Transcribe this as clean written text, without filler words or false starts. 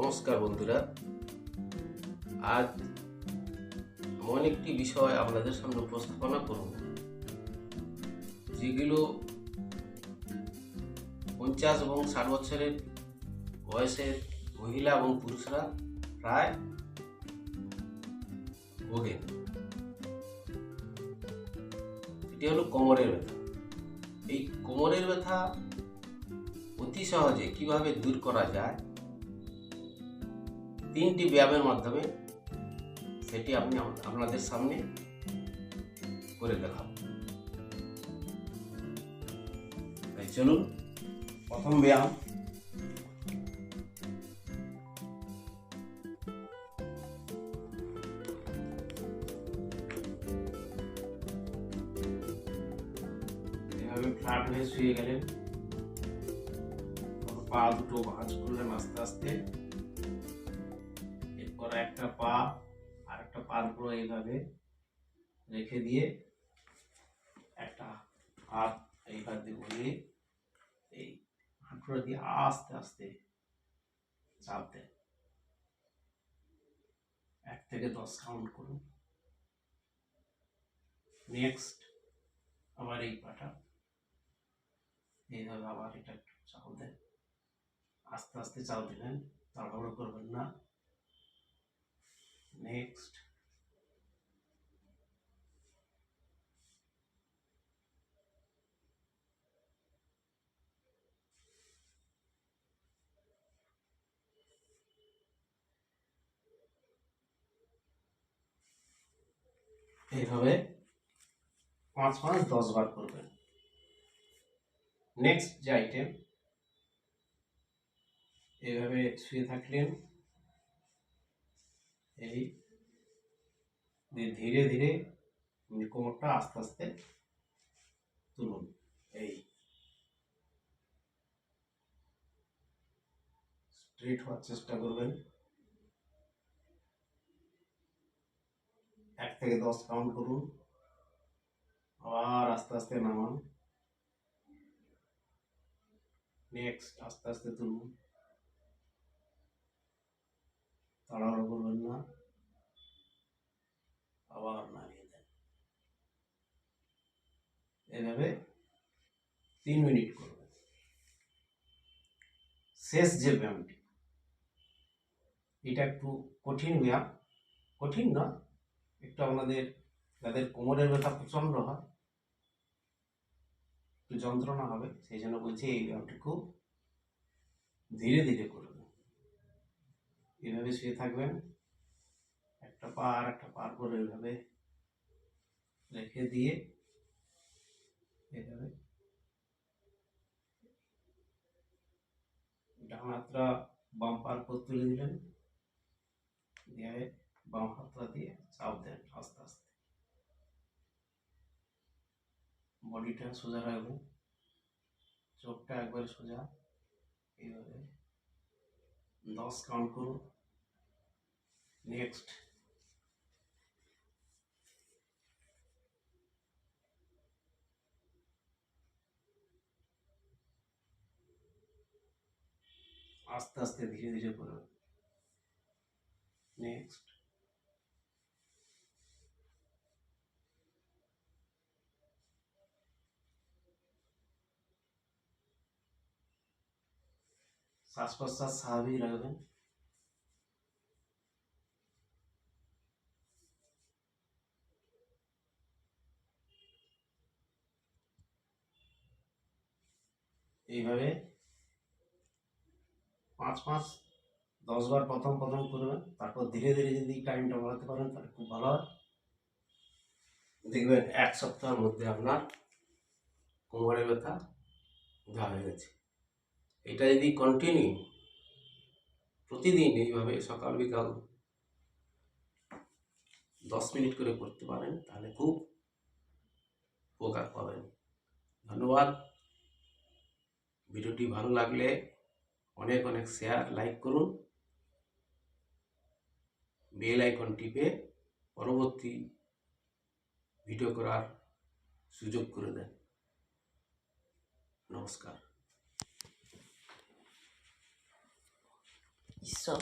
নমস্কার বন্ধুরা, আজ এমন একটি বিষয় আপনাদের সামনে উপস্থাপনা করব যেগুলো 50 এবং 60 বছরের বয়সের মহিলা এবং পুরুষরা প্রায় ভোগেন। এটি হলো কোমরের ব্যথা। এই কোমরের ব্যথা অতি সহজে কিভাবে দূর করা যায় 3টি ব্যায়ামের মাধ্যমে সেটি আমি আপনাদের সামনে করে দেখাবো। তাই চলুন, প্রথম ব্যায়াম এভাবে ফ্ল্যাট হয়ে শুয়ে গেলেন, পা দুটো ভাঁজ করলেন আস্তে আস্তে। এরপর একটা পা আর একটা পার পুরো এইভাবে রেখে দিয়ে একটা হাত এই হাত দিয়ে বলিয়ে এই হাঁটুটা দিয়ে আস্তে আস্তে চাপ দেন। 1 থেকে 10 কাউন্ট করুন। নেক্সট আবার এই পাটা এইভাবে আবার এটা একটু চাপ দেন, আস্তে আস্তে চাপ দিলেন, তাড়াহুড়ো করবেন না। নেক্সট এইভাবে 5-10 বার করবেন। নেক্সট যে আইটেম, এইভাবে শুয়ে থাকলেন, এই ধীরে ধীরে কোমরটা আস্তে আস্তে তুলুন। এই স্ট্রেট হওয়ার চেষ্টা করবেন। 1 থেকে 10 কাউন্ট করুন, আবার আস্তে আস্তে নামান। নেক্সট আস্তে আস্তে তুলুন, তাড়াহুড়ো করবেন না, আবার নামিয়ে দেন। এভাবে 3 মিনিট করবেন। শেষ যে ব্যায়ামটি, এটা একটু কঠিন ব্যায়াম, কঠিন না, একটু আপনাদের যাদের কোমরের ব্যথা প্রচন্ড হয়, একটু যন্ত্রণা হবে, সেই জন্য বলছি এই ব্যায়ামটি খুব ধীরে ধীরে করবেন। এভাবে শুয়ে থাকবেন, একটা পা আর একটা পার করে এভাবে রেখে দিয়ে এভাবে ডান হাতটা বাম পার করে তুলে দিলেন, দিয়ে বাম হাতটা দিয়ে চাপ দেন আস্তে আস্তে। বডিটা সোজা রাখবেন, চোখটা একবার সোজা, এইভাবে 10 কাউন্ট করুন। নেক্সট আস্তে আস্তে ধীরে ধীরে করবেন। নেক্সট শ্বাস প্রশ্বাস স্বাভাবিক রাখবেন। এইভাবে 5-10 বার প্রথম প্রথম করবেন, তারপর ধীরে ধীরে যদি টাইমটা বাড়াতে পারেন তাহলে খুব ভালো হয়। দেখবেন 1 সপ্তাহের মধ্যে আপনার কোমরের ব্যথা উধা হয়ে গেছে। এটা যদি কন্টিনিউ প্রতিদিন এইভাবে সকাল বিকাল 10 মিনিট করে করতে পারেন তাহলে খুব উপকার পাবেন। ধন্যবাদ। ভিডিওটি ভালো লাগলে অনেক অনেক শেয়ার, লাইক করুন, বেল আইকন টিপে পরবর্তী ভিডিও করার সুযোগ করে দেন। নমস্কার। ঈশ্বর